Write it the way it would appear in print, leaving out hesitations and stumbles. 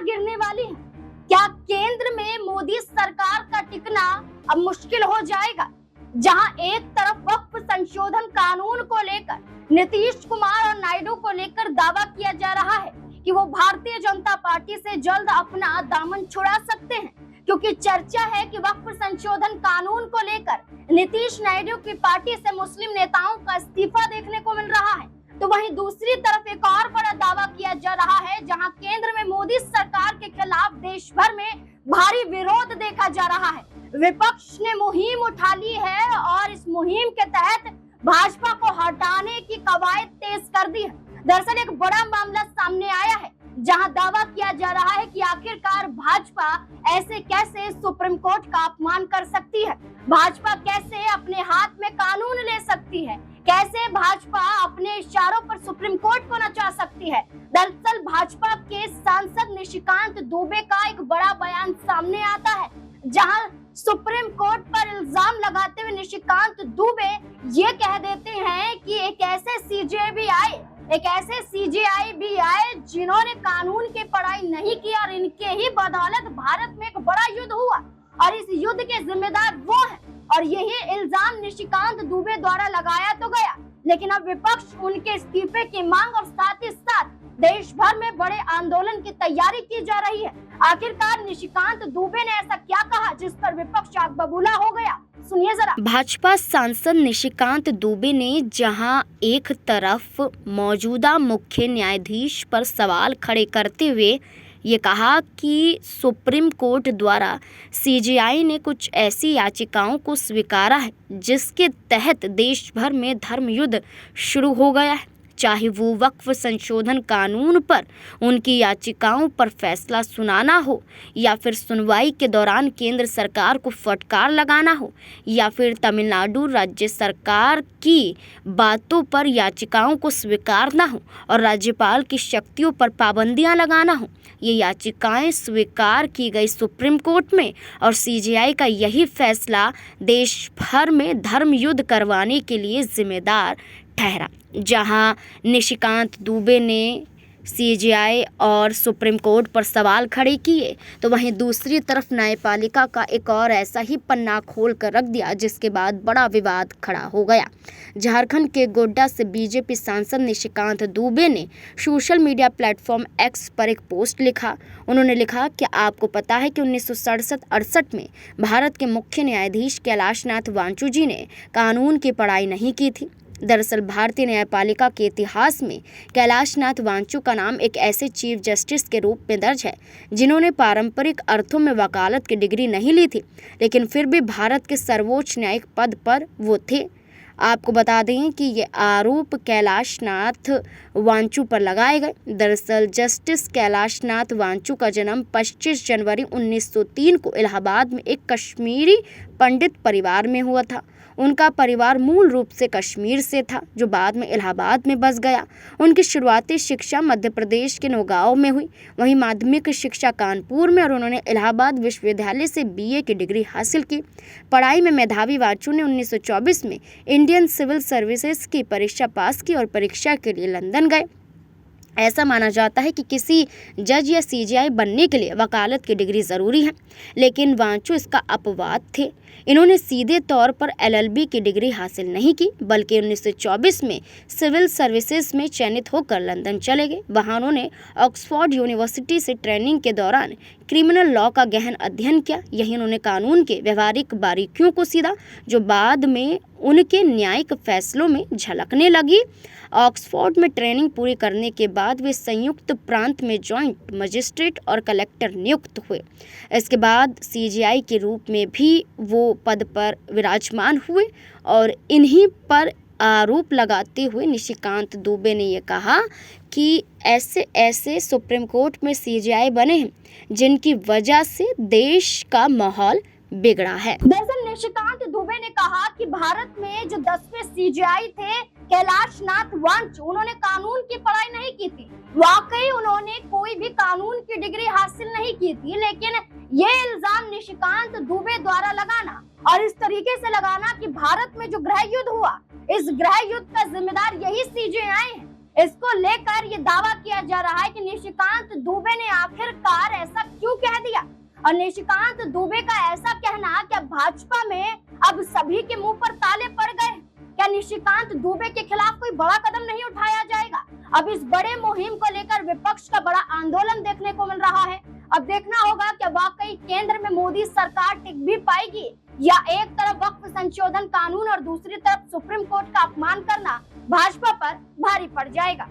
गिरने वाली है? क्या केंद्र में मोदी सरकार का टिकना अब मुश्किल हो जाएगा? जहां एक तरफ वक्फ संशोधन कानून को लेकर नीतीश कुमार और नायडू को लेकर दावा किया जा रहा है कि वो भारतीय जनता पार्टी से जल्द अपना दामन छुड़ा सकते हैं, क्योंकि चर्चा है कि वक्फ संशोधन कानून को लेकर नीतीश नायडू की पार्टी से मुस्लिम नेताओं का इस्तीफा देखने को मिल रहा है। तो वहीं दूसरी तरफ एक और बड़ा दावा किया जा रहा है, जहां केंद्र में मोदी सरकार के खिलाफ देश भर में भारी विरोध देखा जा रहा है। विपक्ष ने मुहिम उठा ली है और इस मुहिम के तहत भाजपा को हटाने की कवायद तेज कर दी है। दरअसल एक बड़ा मामला सामने आया है, जहां दावा किया जा रहा है कि आखिरकार भाजपा ऐसे कैसे सुप्रीम कोर्ट का अपमान कर सकती है, भाजपा कैसे अपने हाथ में कानून ले सकती है, कैसे भाजपा अपने इशारों पर सुप्रीम कोर्ट को नचा सकती है। दरअसल भाजपा के सांसद निशिकांत दुबे का एक बड़ा बयान सामने आता है, जहां सुप्रीम कोर्ट पर इल्जाम लगाते हुए निशिकांत दुबे ये कह देते हैं कि एक ऐसे सीजेआई भी आए जिन्होंने कानून की पढ़ाई नहीं की और इनके ही बदौलत भारत में एक बड़ा युद्ध हुआ और इस युद्ध के जिम्मेदार वो हैं। और यही इल्जाम निशिकांत दुबे द्वारा लगाया तो गया, लेकिन अब विपक्ष उनके इस्तीफे की मांग और साथ ही साथ देश भर में बड़े आंदोलन की तैयारी की जा रही है। आखिरकार निशिकांत दुबे ने ऐसा क्या कहा जिस पर विपक्ष आग बबूला हो गया? सुनिए जरा। भाजपा सांसद निशिकांत दुबे ने जहां एक तरफ मौजूदा मुख्य न्यायाधीश पर सवाल खड़े करते हुए ये कहा कि सुप्रीम कोर्ट द्वारा सीजेआई ने कुछ ऐसी याचिकाओं को स्वीकारा है जिसके तहत देश भर में धर्म युद्ध शुरू हो गया है, चाहे वो वक्फ संशोधन कानून पर उनकी याचिकाओं पर फैसला सुनाना हो या फिर सुनवाई के दौरान केंद्र सरकार को फटकार लगाना हो या फिर तमिलनाडु राज्य सरकार की बातों पर याचिकाओं को स्वीकारना हो और राज्यपाल की शक्तियों पर पाबंदियां लगाना हो। ये याचिकाएं स्वीकार की गई सुप्रीम कोर्ट में और सीजेआई का यही फैसला देश भर में धर्म युद्ध करवाने के लिए जिम्मेदार ठहरा। जहां निशिकांत दुबे ने सीजेआई और सुप्रीम कोर्ट पर सवाल खड़े किए, तो वहीं दूसरी तरफ न्यायपालिका का एक और ऐसा ही पन्ना खोल कर रख दिया, जिसके बाद बड़ा विवाद खड़ा हो गया। झारखंड के गोड्डा से बीजेपी सांसद निशिकांत दुबे ने सोशल मीडिया प्लेटफॉर्म एक्स पर एक पोस्ट लिखा। उन्होंने लिखा कि आपको पता है कि 1967-68 में भारत के मुख्य न्यायाधीश कैलाशनाथ वांचू जी ने कानून की पढ़ाई नहीं की थी। दरअसल भारतीय न्यायपालिका के इतिहास में कैलाशनाथ वांचू का नाम एक ऐसे चीफ जस्टिस के रूप में दर्ज है जिन्होंने पारंपरिक अर्थों में वकालत की डिग्री नहीं ली थी, लेकिन फिर भी भारत के सर्वोच्च न्यायिक पद पर वो थे। आपको बता दें कि ये आरोप कैलाशनाथ वांचू पर लगाए गए। दरअसल जस्टिस कैलाशनाथ वांचू का जन्म 25 जनवरी 1903 को इलाहाबाद में एक कश्मीरी पंडित परिवार में हुआ था। उनका परिवार मूल रूप से कश्मीर से था, जो बाद में इलाहाबाद में बस गया। उनकी शुरुआती शिक्षा मध्य प्रदेश के नौगांव में हुई, वहीं माध्यमिक शिक्षा कानपुर में, और उन्होंने इलाहाबाद विश्वविद्यालय से बीए की डिग्री हासिल की। पढ़ाई में मेधावी वांचू ने 1924 में इंडियन सिविल सर्विसेज की परीक्षा पास की और परीक्षा के लिए लंदन गए। ऐसा माना जाता है कि किसी जज या सीजेआई बनने के लिए वकालत की डिग्री ज़रूरी है, लेकिन वांचू इसका अपवाद थे। इन्होंने सीधे तौर पर एलएलबी की डिग्री हासिल नहीं की, बल्कि 1924 में सिविल सर्विसेज में चयनित होकर लंदन चले गए। वहाँ उन्होंने ऑक्सफोर्ड यूनिवर्सिटी से ट्रेनिंग के दौरान क्रिमिनल लॉ का गहन अध्ययन किया। यही उन्होंने कानून के व्यवहारिक बारीकियों को सीधा, जो बाद में उनके न्यायिक फैसलों में झलकने लगी। ऑक्सफोर्ड में ट्रेनिंग पूरी करने के बाद वे संयुक्त प्रांत में जॉइंट मजिस्ट्रेट और कलेक्टर नियुक्त हुए। इसके बाद सीजेआई के रूप में भी वो पद पर विराजमान हुए और इन्हीं पर आरोप लगाते हुए निशिकांत दुबे ने ये कहा कि ऐसे सुप्रीम कोर्ट में सीजेआई बने हैं जिनकी वजह से देश का माहौल बिगड़ा है। दरअसल निशिकांत दुबे ने कहा कि भारत में जो 10वें सीजेआई थे कैलाशनाथ वांचू, उन्होंने कानून की पढ़ाई नहीं की थी। वाकई उन्होंने कोई भी कानून की डिग्री हासिल नहीं की थी, लेकिन ये इल्जाम निशिकांत दुबे द्वारा लगाना और इस तरीके से लगाना कि भारत में जो गृह युद्ध हुआ, इस गृह युद्ध का जिम्मेदार यही सीजेआई है, इसको लेकर ये दावा किया जा रहा है कि निशिकांत दुबे ने आखिरकार ऐसा क्यों कह दिया। और निशिकांत दुबे का ऐसा कहना क्या भाजपा में अब सभी के मुंह पर ताले पड़ गए? क्या निशिकांत दुबे के खिलाफ कोई बड़ा कदम नहीं उठाया जाएगा? अब इस बड़े मुहिम को लेकर विपक्ष का बड़ा आंदोलन देखने को मिल रहा है। अब देखना होगा कि वाकई केंद्र में मोदी सरकार टिक भी पाएगी या एक तरफ वक्फ संशोधन कानून और दूसरी तरफ सुप्रीम कोर्ट का अपमान करना भाजपा पर भारी पड़ जाएगा।